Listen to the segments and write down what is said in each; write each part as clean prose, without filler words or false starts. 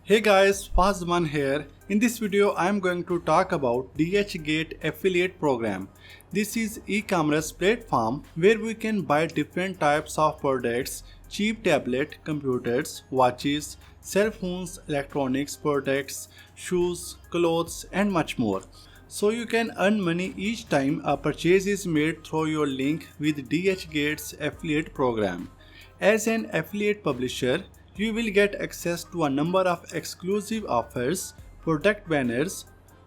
Hey guys, Zaman here. In this video, I am going to talk about DHgate affiliate program. This is e-commerce platform where we can buy different types of products, cheap tablet, computers, watches, cell phones, electronics products, shoes, clothes and much more. So you can earn money each time a purchase is made through your link with DHgate's affiliate program. As an affiliate publisher, you will get access to a number of exclusive offers, product banners,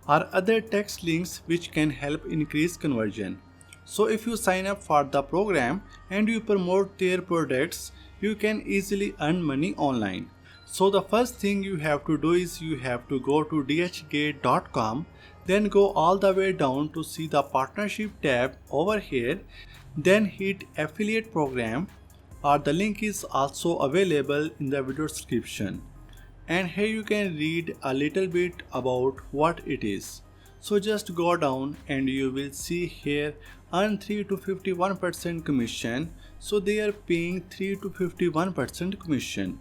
or other text links which can help increase conversion. So if you sign up for the program and you promote their products, you can easily earn money online. So the first thing you have to do is you have to go to dhgate.com, then go all the way down to see the partnership tab over here, then hit affiliate program, or the link is also available in the video description. And here you can read a little bit about what it is. So just go down and you will see here earn 3 to 51% commission. So they are paying 3 to 51% commission.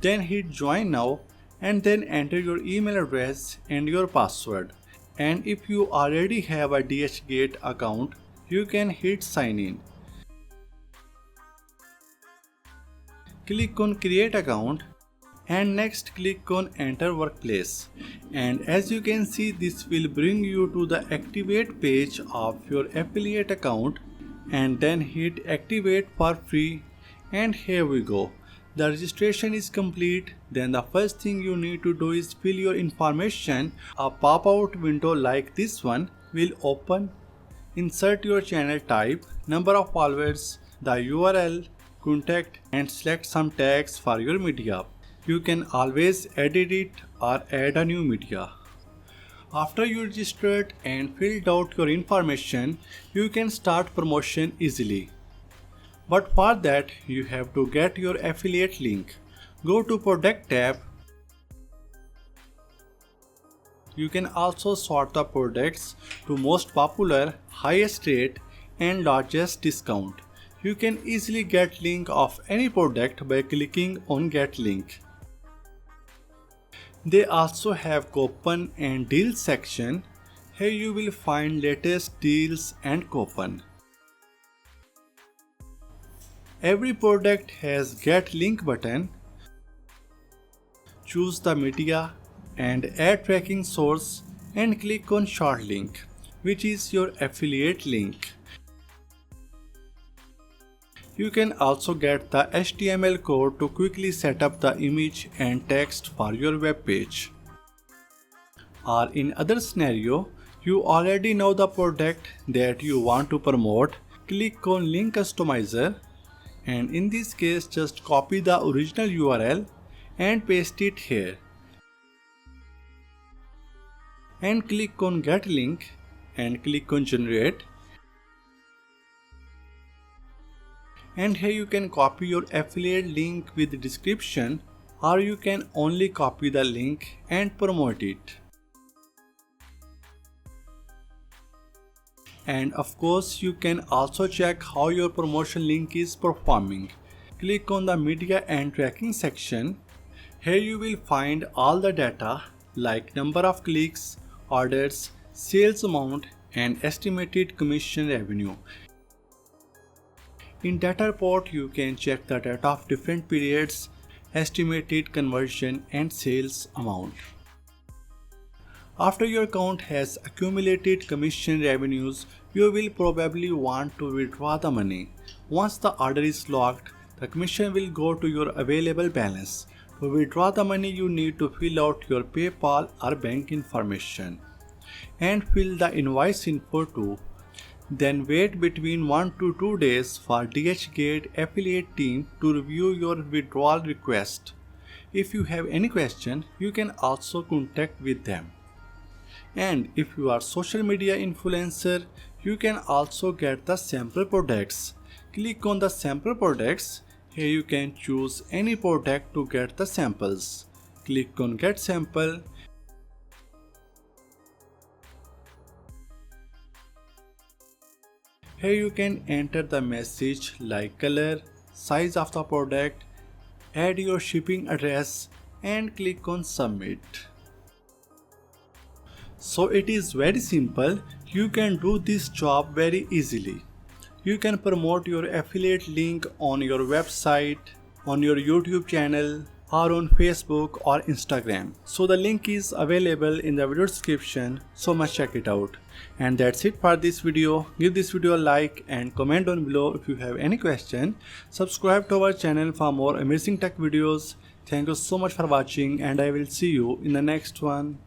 Then hit join now and then enter your email address and your password. And if you already have a DHgate account, you can hit sign in. Click on create account and next click on enter workplace. And as you can see, this will bring you to the activate page of your affiliate account and then hit activate for free, and here we go. The registration is complete. Then the first thing you need to do is fill your information. A pop-out window like this one will open. Insert your channel type, number of followers, the URL, contact, and select some tags for your media. You can always edit it or add a new media. After you registered and filled out your information, you can start promotion easily. But for that, you have to get your affiliate link. Go to product tab. You can also sort the products to most popular, highest rate and largest discount. You can easily get link of any product by clicking on get link. They also have coupon and deals section. Here you will find latest deals and coupon. Every product has get link button. Choose the media and add tracking source and click on short link, which is your affiliate link. You can also get the HTML code to quickly set up the image and text for your web page. Or in other scenario, you already know the product that you want to promote. Click on link customizer. And in this case, just copy the original URL and paste it here. And click on get link and click on generate. And here you can copy your affiliate link with the description, or you can only copy the link and promote it. And of course, you can also check how your promotion link is performing. Click on the media and tracking section. Here you will find all the data like number of clicks, orders, sales amount, and estimated commission revenue. In data report, you can check the data of different periods, estimated conversion, and sales amount. After your account has accumulated commission revenues, you will probably want to withdraw the money. Once the order is locked, the commission will go to your available balance. To withdraw the money, you need to fill out your PayPal or bank information and fill the invoice info too. Then wait between 1 to 2 days for DHgate affiliate team to review your withdrawal request. If you have any question, you can also contact with them. And if you are social media influencer, you can also get the sample products. Click on the sample products. Here you can choose any product to get the samples. Click on get sample. Here you can enter the message like color, size of the product, add your shipping address and click on submit. So it is very simple. You can do this job very easily. You can promote your affiliate link on your website, on your YouTube channel, or on Facebook or Instagram. So the link is available in the video description, so must check it out. And that's it for this video. Give this video a like and comment down below if you have any question. Subscribe to our channel for more amazing tech videos. Thank you so much for watching and I will see you in the next one.